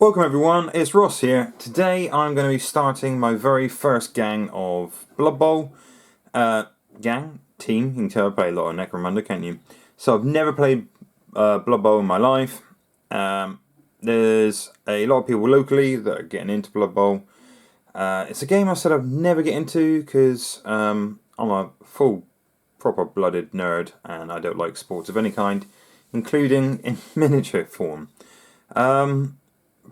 Welcome everyone, it's Ross here. Today I'm going to be starting my very first gang of Blood Bowl. Team, you can tell I play a lot of Necromunda, can't you? So I've never played Blood Bowl in my life. There's a lot of people locally that are getting into Blood Bowl. It's a game I said I'd never get into because I'm a full proper blooded nerd and I don't like sports of any kind, including in miniature form.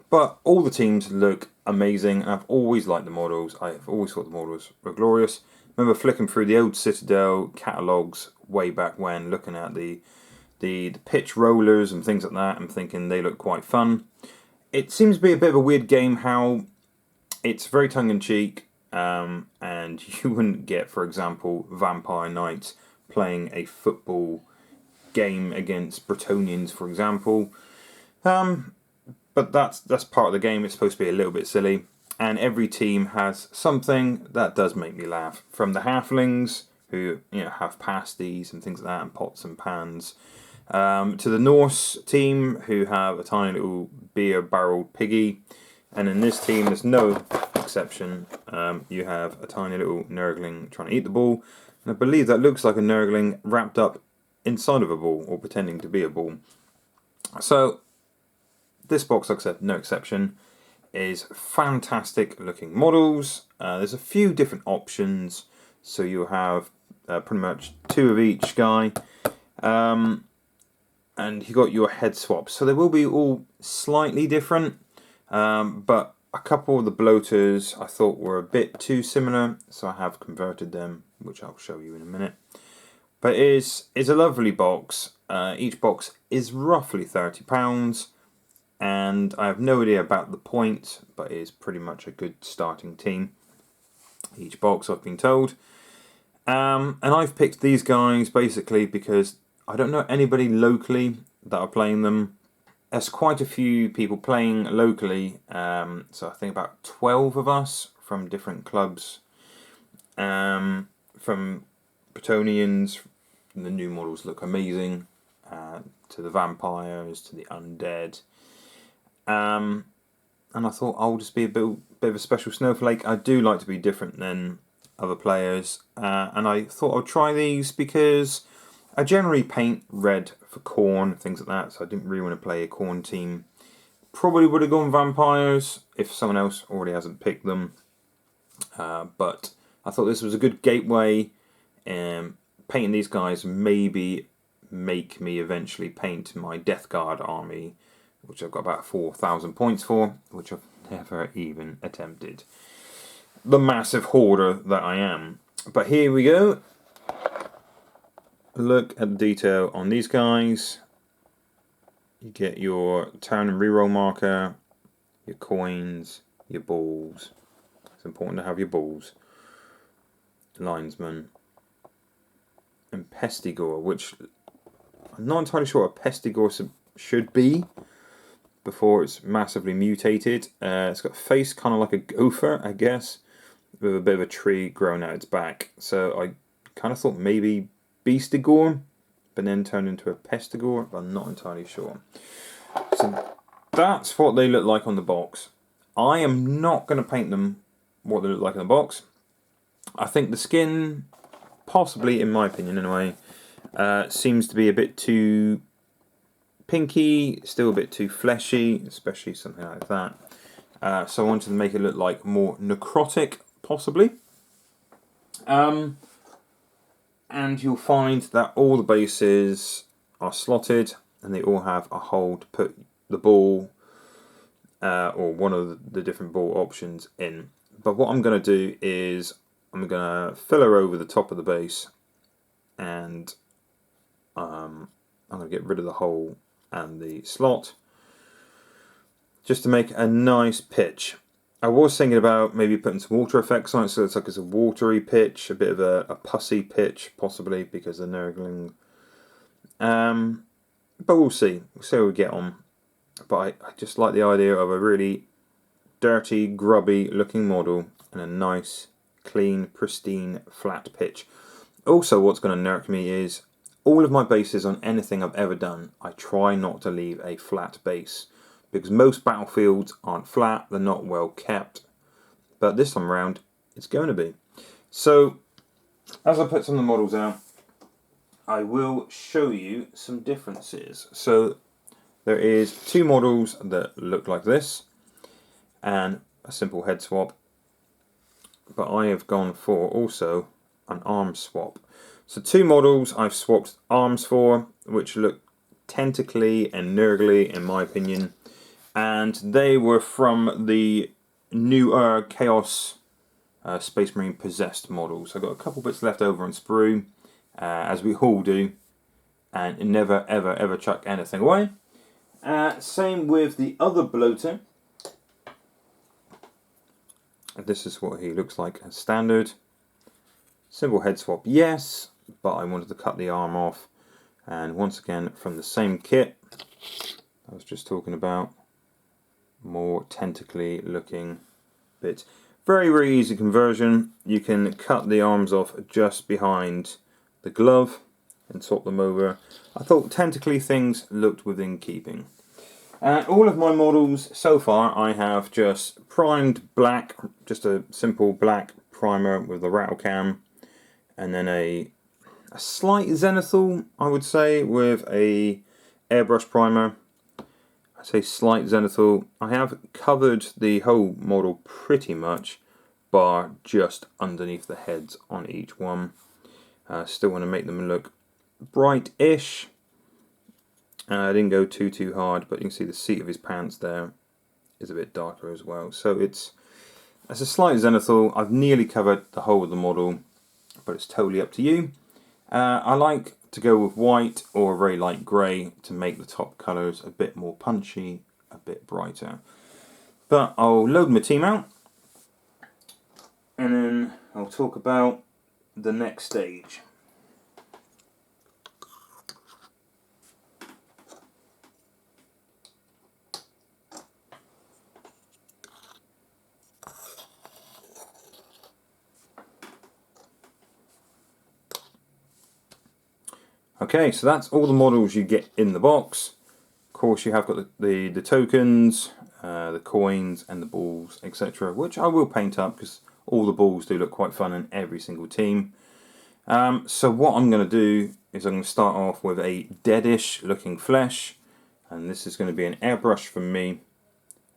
But all the teams look amazing, and I've always liked the models. I've always thought the models were glorious. Remember flicking through the old Citadel catalogues way back when, looking at the pitch rollers and things like that, and thinking they look quite fun. It seems to be a bit of a weird game how it's very tongue-in-cheek, and you wouldn't get, for example, Vampire Knights playing a football game against Bretonians, for example. But that's part of the game. It's supposed to be a little bit silly, and every team has something that does make me laugh. From the halflings, who have pasties and things like that, and pots and pans, to the Norse team, who have a tiny little beer-barreled piggy, and in this team, there's no exception. You have a tiny little Nurgling trying to eat the ball, and I believe that looks like a Nurgling wrapped up inside of a ball, or pretending to be a ball. So this box, like I said, no exception, is fantastic looking models. There's a few different options, so you have pretty much two of each guy, and you got your head swaps. So they will be all slightly different, but a couple of the bloaters I thought were a bit too similar, so I have converted them, which I'll show you in a minute. But it's a lovely box. Each box is roughly £30. And I have no idea about the points, but it is pretty much a good starting team. Each box, I've been told. And I've picked these guys basically because I don't know anybody locally that are playing them. There's quite a few people playing locally, so I think about 12 of us from different clubs. From Bretonians, the new models look amazing, to the vampires, to the undead. And I thought I'll just be a bit of a special snowflake. I do like to be different than other players, and I thought I'd try these because I generally paint red for Corn, things like that, so I didn't really want to play a Corn team. Probably would have gone vampires if someone else already hasn't picked them, but I thought this was a good gateway. Painting these guys maybe make me eventually paint my Death Guard army, which I've got about 4,000 points for, which I've never even attempted. The massive hoarder that I am. But here we go. Look at the detail on these guys. You get your turn and reroll marker, your coins, your balls. It's important to have your balls. Linesman. And Pestigore, which I'm not entirely sure what a Pestigore should be before it's massively mutated. It's got a face kind of like a gopher, I guess, with a bit of a tree growing out its back. So I kind of thought maybe Beastigore, but then turned into a Pestigore, but I'm not entirely sure. So that's what they look like on the box. I am not going to paint them what they look like in the box. I think the skin, possibly in my opinion anyway, seems to be a bit too pinky, still a bit too fleshy, especially something like that. So I wanted to make it look like more necrotic, possibly. And you'll find that all the bases are slotted, and they all have a hole to put the ball, or one of the different ball options in. But what I'm going to do is I'm going to filler over the top of the base, and I'm going to get rid of the hole and the slot just to make a nice pitch. I was thinking about maybe putting some water effects on it, so it's like it's a watery pitch, a bit of a pussy pitch, possibly because of Nurgling. But we'll see. We'll see how we get on. But I just like the idea of a really dirty, grubby looking model and a nice, clean, pristine, flat pitch. Also, what's going to nerk me is all of my bases on anything I've ever done, I try not to leave a flat base, because most battlefields aren't flat, they're not well kept, but this time around it's going to be. So as I put some of the models out, I will show you some differences. So there is 2 models that look like this and a simple head swap, but I have gone for also an arm swap. So 2 models I've swapped arms for, which look tentacly and nurgly in my opinion, and they were from the newer Chaos Space Marine Possessed models. I've got a couple bits left over on sprue, as we all do, and never ever ever chuck anything away. Same with the other bloater. This is what he looks like as standard. Simple head swap, yes, but I wanted to cut the arm off. And once again, from the same kit I was just talking about, more tentacly looking bits. Very, very easy conversion. You can cut the arms off just behind the glove and swap them over. I thought tentacly things looked within keeping. All of my models so far I have just primed black, just a simple black primer with a rattle cam, and then a slight zenithal, I would say, with a airbrush primer. I say slight zenithal. I have covered the whole model pretty much, bar just underneath the heads on each one. Still want to make them look bright-ish. I didn't go too hard, but you can see the seat of his pants there is a bit darker as well. So it's a slight zenithal. I've nearly covered the whole of the model, but it's totally up to you. I like to go with white or a very light grey to make the top colours a bit more punchy, a bit brighter. But I'll load my team out, and then I'll talk about the next stage. Okay, so that's all the models you get in the box. Of course, you have got the tokens, the coins, and the balls, etc., which I will paint up because all the balls do look quite fun in every single team. So what I'm going to do is I'm going to start off with a deadish looking flesh, and this is going to be an airbrush from me.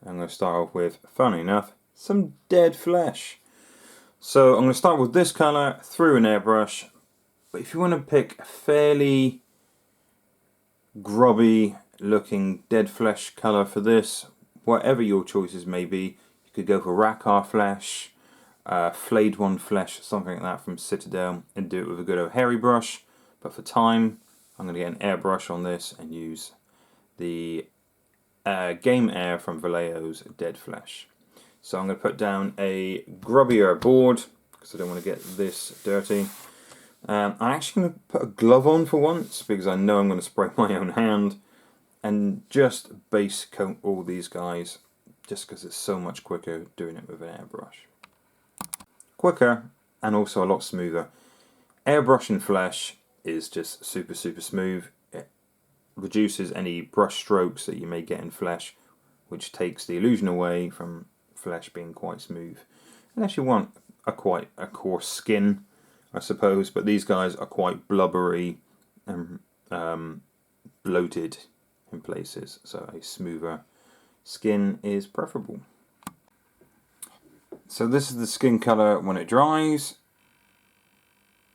I'm going to start off with, funnily enough, some dead flesh. So I'm going to start with this colour through an airbrush. But if you want to pick a fairly grubby looking dead flesh colour for this, whatever your choices may be, you could go for Rakkar flesh, flayed one flesh, something like that from Citadel, and do it with a good old hairy brush. But for time, I'm going to get an airbrush on this and use the Game Air from Vallejo's dead flesh. So I'm going to put down a grubbier board because I don't want to get this dirty. I'm actually going to put a glove on for once because I know I'm going to spray my own hand, and just base coat all these guys just because it's so much quicker doing it with an airbrush. Quicker and also a lot smoother. Airbrushing flesh is just super smooth. It reduces any brush strokes that you may get in flesh, which takes the illusion away from flesh being quite smooth. Unless you want a coarse skin, I suppose, but these guys are quite blubbery and bloated in places, so a smoother skin is preferable. So this is the skin colour when it dries,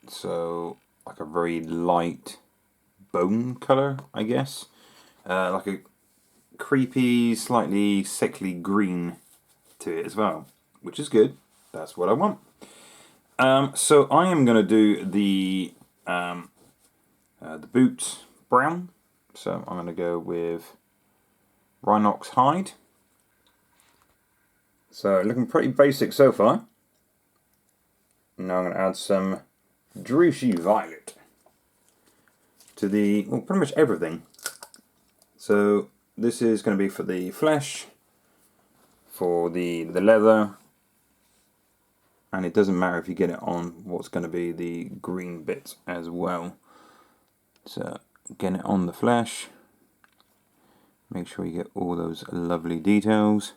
so like a very light bone colour, I guess, like a creepy, slightly sickly green to it as well, which is good. That's what I want. So I am going to do the boots brown. So I'm going to go with Rhinox hide. So looking pretty basic so far. Now I'm going to add some Drushi violet to pretty much everything. So this is going to be for the flesh, for the leather. And it doesn't matter if you get it on what's going to be the green bit as well. So get it on the flesh, Make sure you get all those lovely details.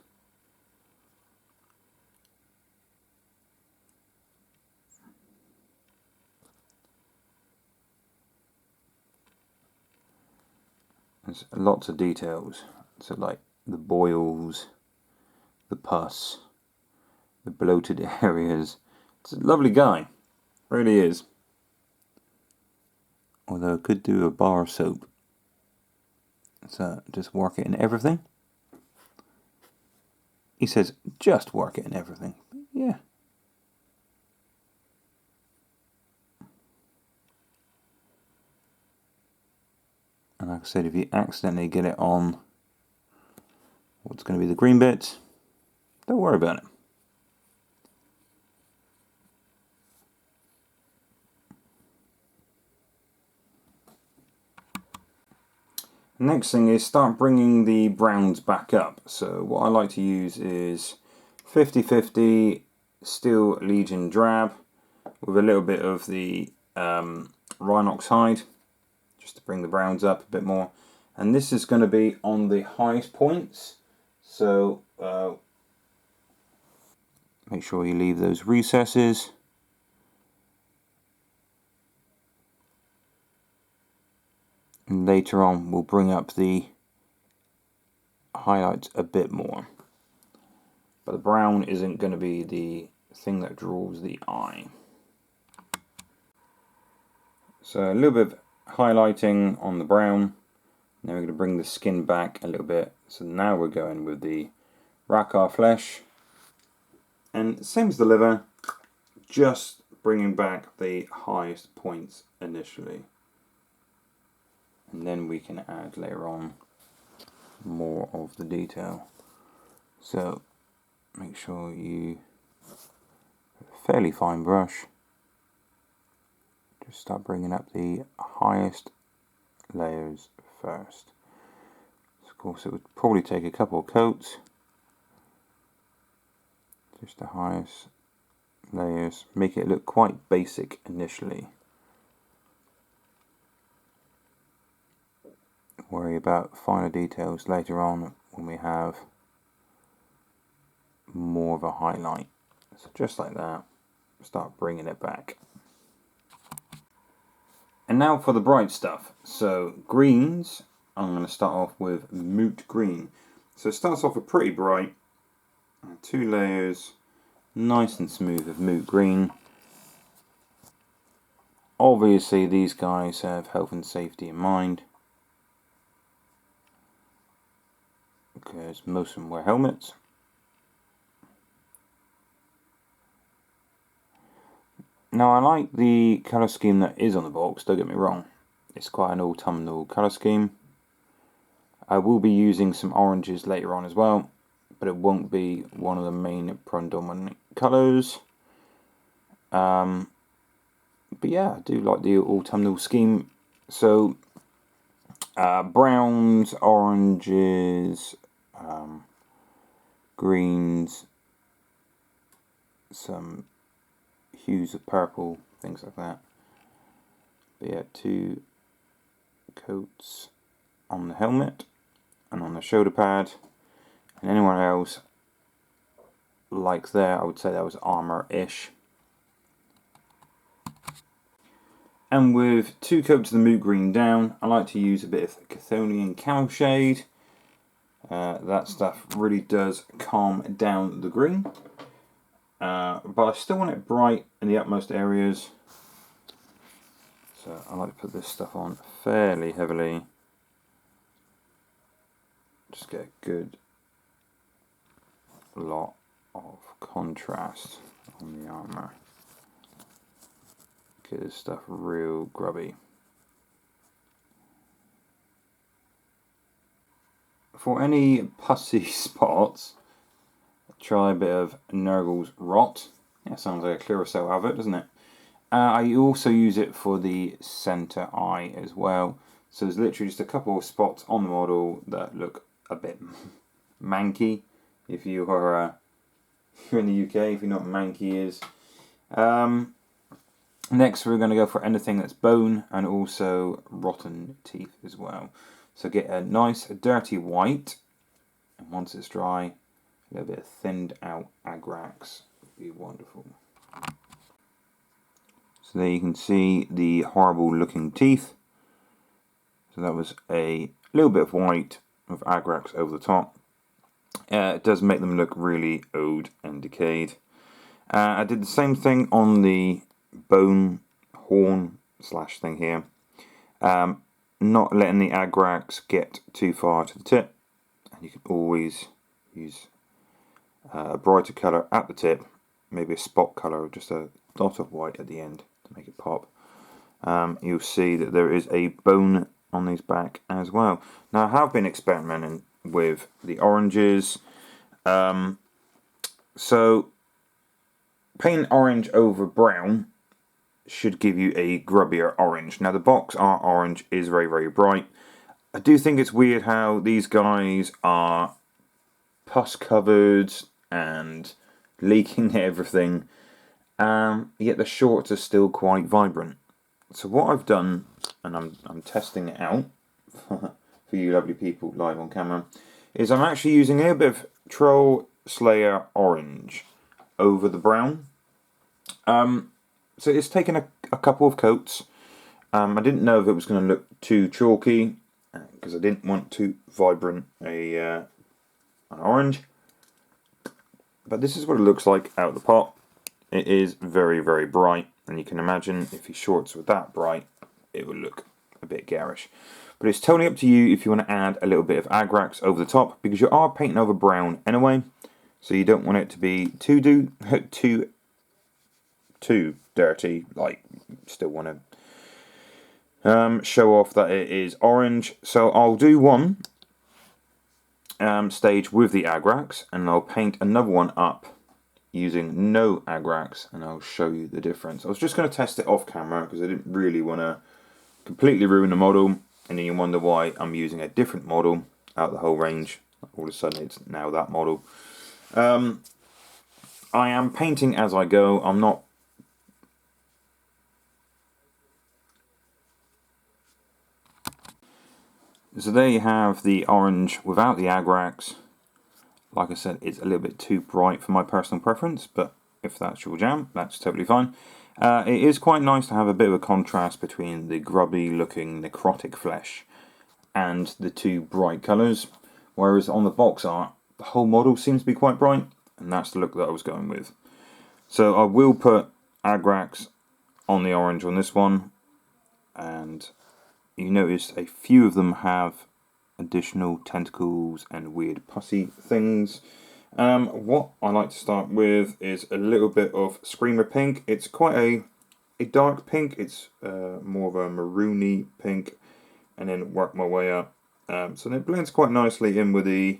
There's lots of details, so like the boils, the pus, the bloated areas. It's a lovely guy, really is. Although I could do a bar of soap. So just work it in everything. He says just work it in everything. Yeah. And like I said, if you accidentally get it on what's going to be the green bit, don't worry about it. Next thing is start bringing the browns back up. So what I like to use is 50-50 Steel Legion Drab with a little bit of the Rhinox Hide, just to bring the browns up a bit more. And this is going to be on the highest points, so make sure you leave those recesses. And later on we'll bring up the highlights a bit more. But the brown isn't going to be the thing that draws the eye. So a little bit of highlighting on the brown. Now we're going to bring the skin back a little bit. So now we're going with the Rakkar flesh. And same as the liver, just bringing back the highest points initially. And then we can add later on more of the detail. So make sure you fairly fine brush. Just start bringing up the highest layers first. Of course, it would probably take a couple of coats. Just the highest layers. Make it look quite basic initially. Worry about finer details later on when we have more of a highlight. So just like that, start bringing it back. And now for the bright stuff. So greens, I'm going to start off with Moot Green. So it starts off with pretty bright. 2 layers, nice and smooth of Moot Green. Obviously these guys have health and safety in mind, because most of them wear helmets. Now I like the colour scheme that is on the box, don't get me wrong. It's quite an autumnal colour scheme. I will be using some oranges later on as well, but it won't be one of the main predominant colours. But yeah, I do like the autumnal scheme. So browns, oranges, greens, some hues of purple, things like that. But yeah, 2 coats on the helmet and on the shoulder pad. And anyone else like there, I would say that was armor-ish. And with 2 coats of the Moot Green down, I like to use a bit of Chthonian Cowshade. That stuff really does calm down the green. But I still want it bright in the utmost areas. So I like to put this stuff on fairly heavily. Just get a good lot of contrast on the armour. Get this stuff real grubby. For any pussy spots, try a bit of Nurgles Rot. Yeah, sounds like a Clearasil advert, doesn't it? I also use it for the centre eye as well. So there's literally just a couple of spots on the model that look a bit manky. If you are you're in the UK, if you know what manky is. Next we're going to go for anything that's bone and also rotten teeth as well. So get a nice dirty white, and once it's dry, a little bit of thinned out agrax would be wonderful. So there you can see the horrible looking teeth. So that was a little bit of white with agrax over the top. It does make them look really old and decayed. I did the same thing on the bone horn slash thing here. Not letting the agrax get too far to the tip. And you can always use a brighter colour at the tip, maybe a spot colour, just a dot of white at the end to make it pop. You'll see that there is a bone on these back as well. Now I have been experimenting with the oranges. So painting orange over brown should give you a grubbier orange. Now the box art orange is very, very bright. I do think it's weird how these guys are pus covered and leaking everything, yet the shorts are still quite vibrant. So what I've done, and I'm testing it out for you lovely people live on camera, is I'm actually using a little bit of Troll Slayer orange over the brown. So it's taken a couple of coats. I didn't know if it was going to look too chalky, because I didn't want too vibrant an orange. But this is what it looks like out of the pot. It is very, very bright, and you can imagine if your shorts were that bright, it would look a bit garish. But it's totally up to you if you want to add a little bit of agrax over the top, because you are painting over brown anyway, so you don't want it to be too dirty. Like, still want to show off that it is orange. So I'll do one stage with the agrax, and I'll paint another one up using no agrax, and I'll show you the difference. I was just going to test it off camera because I didn't really want to completely ruin the model, and then you wonder why I'm using a different model out of the whole range. All of a sudden it's now that model. I am painting as I go. I'm not So there you have the orange without the agrax. Like I said, it's a little bit too bright for my personal preference, but if that's your jam, that's totally fine. It is quite nice to have a bit of a contrast between the grubby looking necrotic flesh and the two bright colours, whereas on the box art, the whole model seems to be quite bright, and that's the look that I was going with. So I will put agrax on the orange on this one, and you notice a few of them have additional tentacles and weird pussy things. What I like to start with is a little bit of Screamer Pink. It's quite a dark pink. It's more of a maroony pink, and then work my way up. So it blends quite nicely in with the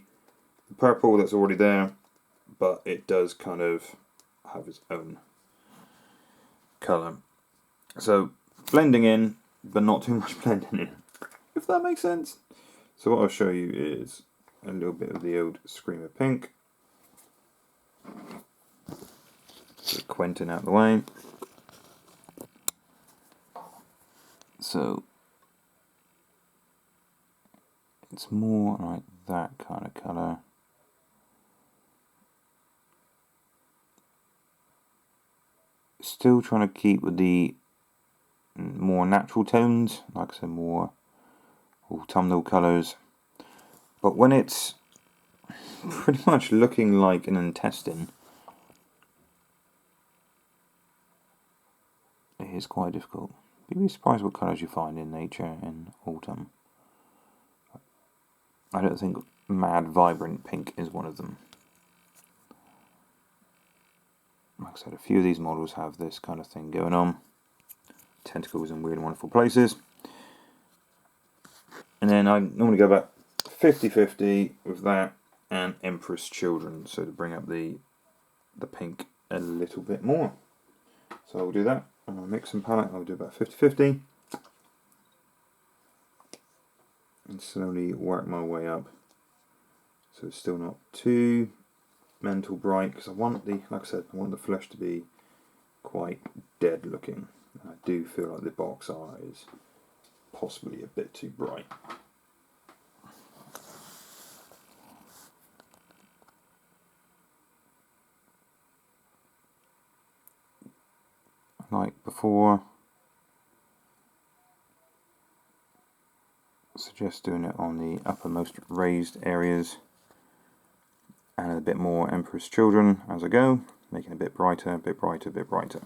purple that's already there, but it does kind of have its own colour. So blending in, but not too much blending in, if that makes sense. So what I'll show you is a little bit of the old Screamer Pink. Get Quentin out of the way. So it's more like that kind of colour. Still trying to keep with the more natural tones, like I said, more autumnal colours. But when it's pretty much looking like an intestine, it is quite difficult. You'd be surprised what colours you find in nature in autumn. I don't think mad vibrant pink is one of them. Like I said, a few of these models have this kind of thing going on. Tentacles in weird and wonderful places. And then I normally go about 50-50 with that and Empress Children, so to bring up the pink a little bit more. So I'll do that on my mixing palette. I'll do about 50-50 and slowly work my way up, so it's still not too mental bright, because I want the, like I said, I want the flesh to be quite dead looking. I do feel like the box art is possibly a bit too bright. like before. Suggest doing it on the uppermost raised areas and a bit more Emperor's Children as I go, making it a bit brighter, a bit brighter, a bit brighter.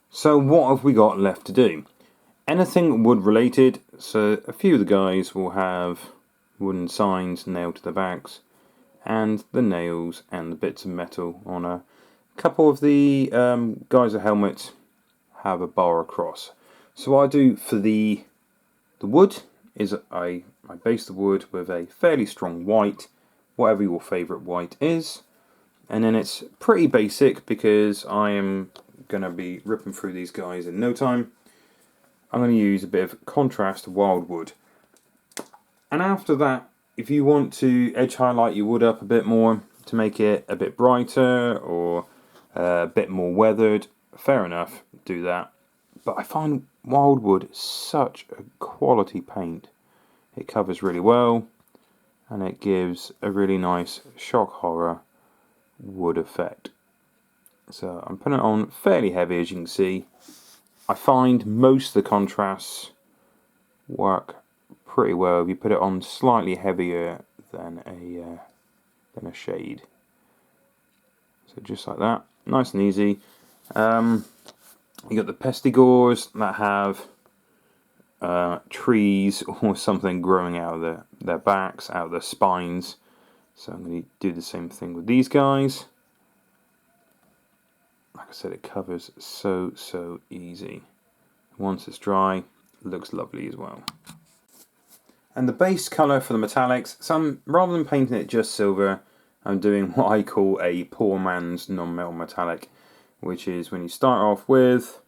So what have we got left to do? Anything wood related, so a few of the guys will have wooden signs nailed to the backs, and the nails and the bits of metal on a couple of the guys' helmets have a bar across. So what I do for the wood is I base the wood with a fairly strong white, whatever your favourite white is, and then it's pretty basic because I am going to be ripping through these guys in no time. I'm going to use a bit of contrast wildwood, and after that, if you want to edge highlight your wood up a bit more to make it a bit brighter or a bit more weathered, fair enough, do that. But I find wildwood such a quality paint. It covers really well and it gives a really nice shock horror wood effect. So I'm putting it on fairly heavy, as you can see. I find most of the contrasts work pretty well if you put it on slightly heavier than a shade. So just like that, nice and easy. You got the pestigores that have trees or something growing out of their backs, out of their spines. So I'm going to do the same thing with these guys. Like I said, it covers so easy. Once it's dry, it looks lovely as well. And the base colour for the metallics, rather than painting it just silver, I'm doing what I call a poor man's non-metal metallic, which is when you start off with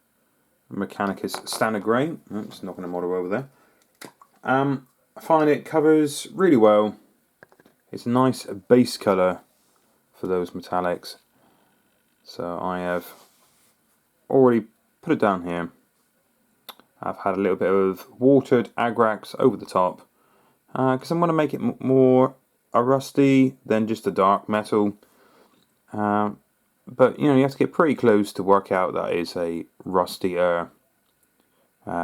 Mechanicus Standard Grey. Oh, just knocking a model over there. I find it covers really well. It's a nice base colour for those metallics. So I have already put it down here. I've had a little bit of watered Agrax over the top because I want to make it more a rusty than just a dark metal. But you have to get pretty close to work out that is a rustier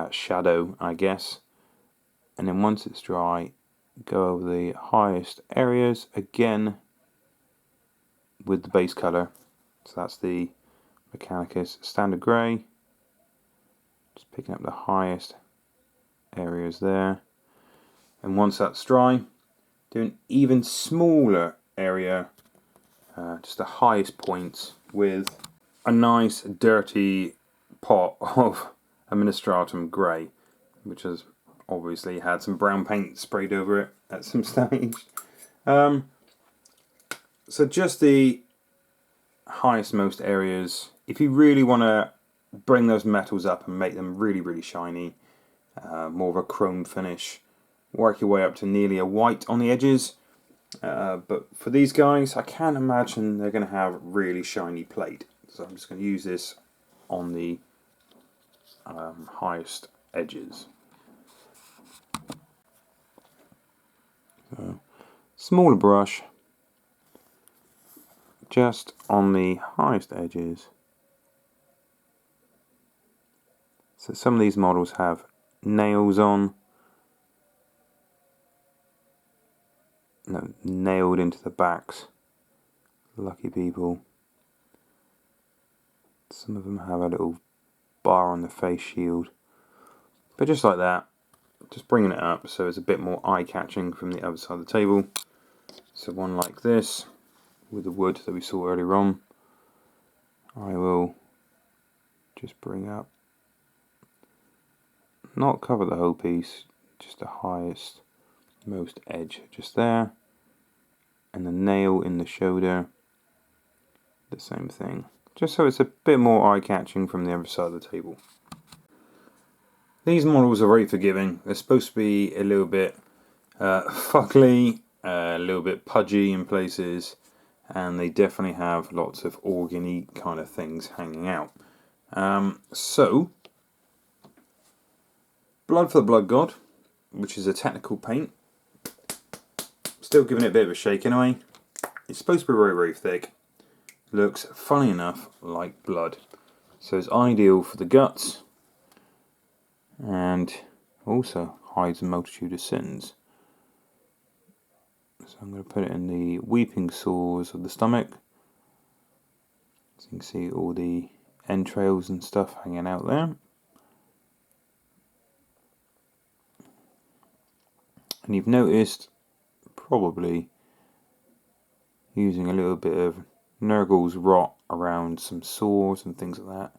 shadow, I guess. And then once it's dry, go over the highest areas again with the base colour. So that's the Mechanicus Standard Grey. Just picking up the highest areas there. And once that's dry, do an even smaller area, just the highest points, with a nice dirty pot of Administratum Grey, which has obviously had some brown paint sprayed over it at some stage. So just the highest most areas. If you really want to bring those metals up and make them really shiny, more of a chrome finish, work your way up to nearly a white on the edges. But for these guys, I can't imagine they're going to have really shiny plate. So I'm just going to use this on the highest edges. So, smaller brush, just on the highest edges. So some of these models have nails on. No, nailed into the backs. Lucky people. Some of them have a little bar on the face shield. But just like that, just bringing it up so it's a bit more eye-catching from the other side of the table. So one like this, with the wood that we saw earlier on, I will just bring up, not cover the whole piece, just the highest most edge just there, and the nail in the shoulder, the same thing, just so it's a bit more eye-catching from the other side of the table. These models are very forgiving. They're supposed to be a little bit fuckly, a little bit pudgy in places, and they definitely have lots of organy kind of things hanging out. So, Blood for the Blood God, which is a technical paint. Still giving it a bit of a shake anyway. It's supposed to be very thick. Looks, funny enough, like blood. So it's ideal for the guts, and also hides a multitude of sins. So I'm going to put it in the weeping sores of the stomach. So you can see all the entrails and stuff hanging out there. And you've noticed, probably, using a little bit of Nurgles rot around some sores and things like that.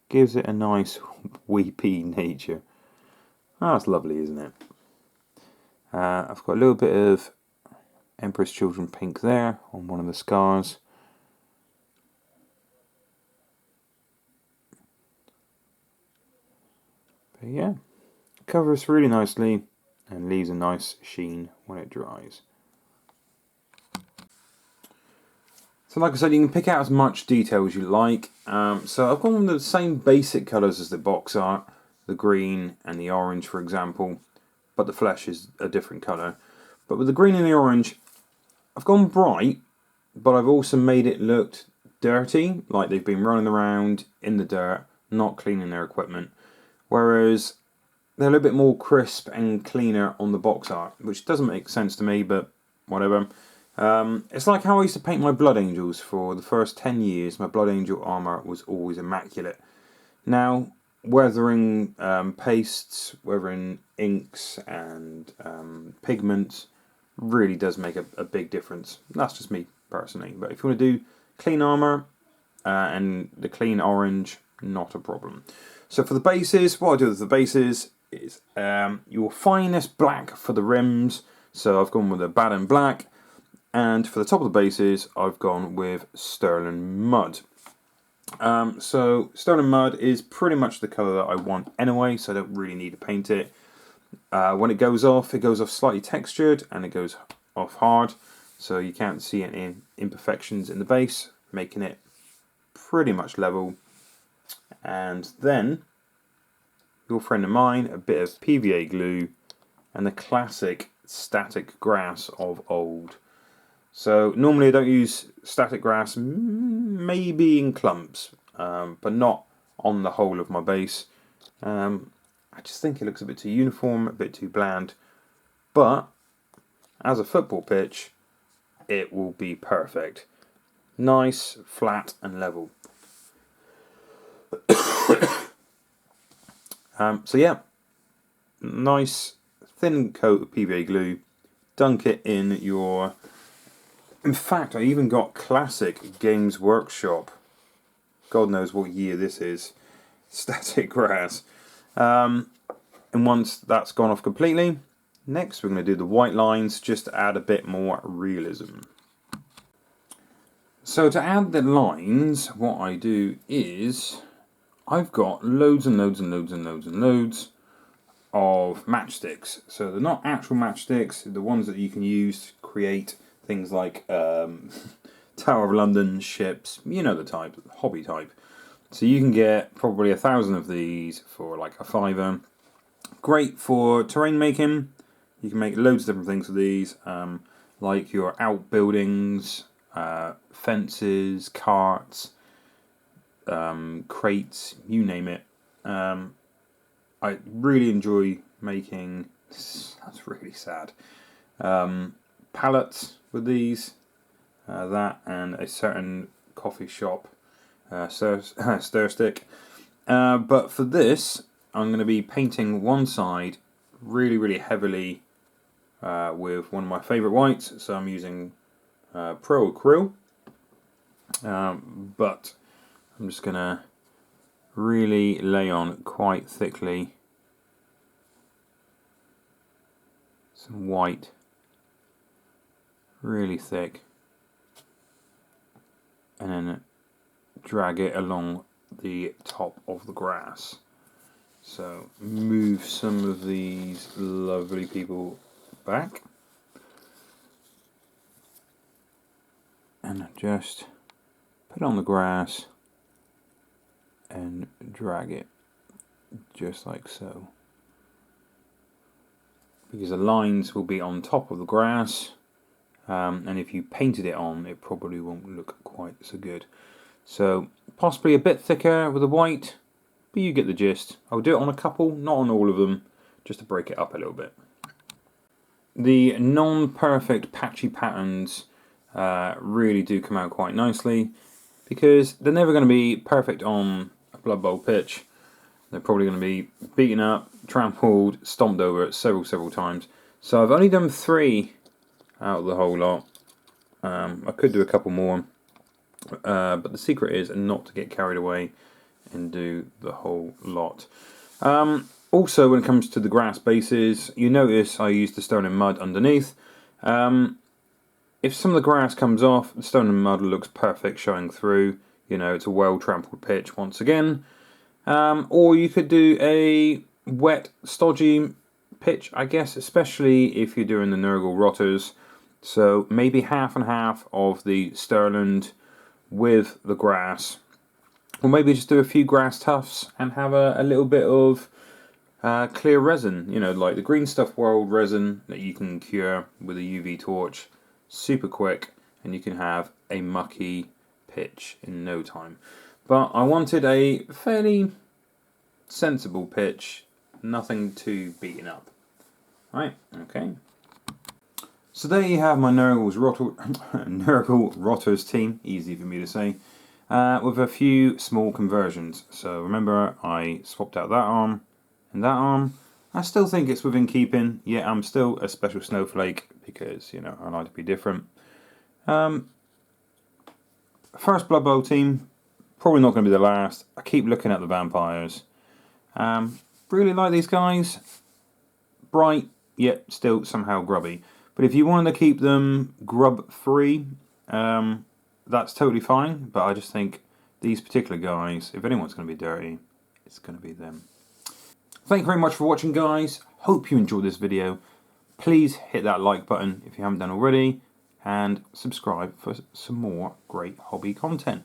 Gives it a nice weepy nature. Oh, that's lovely, isn't it? I've got a little bit of Empress Children pink there on one of the scars. But yeah, covers really nicely and leaves a nice sheen when it dries. So like I said, you can pick out as much detail as you like. So I've gone with the same basic colours as the box art, the green and the orange for example, but the flesh is a different colour. But with the green and the orange, I've gone bright, but I've also made it look dirty, like they've been running around in the dirt, not cleaning their equipment. Whereas they're a little bit more crisp and cleaner on the box art, which doesn't make sense to me, but whatever. It's like how I used to paint my Blood Angels for the first 10 years. My Blood Angel armour was always immaculate. Now, weathering pastes, weathering inks and pigments really does make a big difference. That's just me personally. But if you want to do clean armour and the clean orange, not a problem. So for the bases, what I do with the bases is your finest black for the rims. So I've gone with a Badin black. And for the top of the bases, I've gone with Sterling Mud. So Sterling Mud is pretty much the colour that I want anyway, so I don't really need to paint it. When it goes off slightly textured and it goes off hard, so you can't see any imperfections in the base, making it pretty much level. And then, your friend of mine, a bit of PVA glue and the classic static grass of old. So normally I don't use static grass, maybe in clumps, but not on the whole of my base. I just think it looks a bit too uniform, a bit too bland. But as a football pitch, it will be perfect. Nice, flat and level. So yeah, nice thin coat of PVA glue. Dunk it in your... In fact, I even got classic Games Workshop. God knows what year this is. Static grass. And once that's gone off completely, next we're going to do the white lines just to add a bit more realism. So to add the lines, what I do is I've got loads and loads and loads and loads and loads of matchsticks. So they're not actual matchsticks, the ones that you can use to create things like Tower of London, ships, you know the type, hobby type. So you can get probably 1,000 of these for like a £5. Great for terrain making. You can make loads of different things with these, like your outbuildings, fences, carts, crates, you name it. I really enjoy making, that's really sad, pallets with these, that and a certain coffee shop stir stick. But for this, I'm going to be painting one side really, really heavily with one of my favourite whites. So I'm using Pro Acryl. But I'm just going to really lay on quite thickly some white, really thick, and then drag it along the top of the grass. So move some of these lovely people back and just put it on the grass and drag it just like so, because the lines will be on top of the grass, and if you painted it on, it probably won't look quite so good. So possibly a bit thicker with the white, but you get the gist. I'll do it on a couple, not on all of them, just to break it up a little bit. The non-perfect patchy patterns really do come out quite nicely, because they're never going to be perfect on a Blood Bowl pitch. They're probably going to be beaten up, trampled, stomped over several times. So I've only done 3 out of the whole lot. I could do a couple more, but the secret is not to get carried away and do the whole lot. Also, when it comes to the grass bases, you notice I use the stone and mud underneath. If some of the grass comes off, the stone and mud looks perfect showing through. You know, it's a well-trampled pitch once again. Or you could do a wet, stodgy pitch, I guess, especially if you're doing the Nurgle rotters. So maybe half and half of the Sterland with the grass. Or maybe just do a few grass tufts and have a little bit of clear resin. You know, like the Green Stuff World resin that you can cure with a UV torch. Super quick, and you can have a mucky pitch in no time. But I wanted a fairly sensible pitch, nothing too beaten up. Right, okay. So there you have my Nurgle Rotters team, easy for me to say, with a few small conversions. So remember, I swapped out that arm and that arm. I still think it's within keeping, yet I'm still a special snowflake because, you know, I like to be different. First Blood Bowl team, probably not going to be the last. I keep looking at the vampires. Really like these guys. Bright, yet still somehow grubby. But if you wanted to keep them grub-free, that's totally fine. But I just think these particular guys, if anyone's going to be dirty, it's going to be them. Thank you very much for watching, guys. Hope you enjoyed this video. Please hit that like button if you haven't done already, and subscribe for some more great hobby content.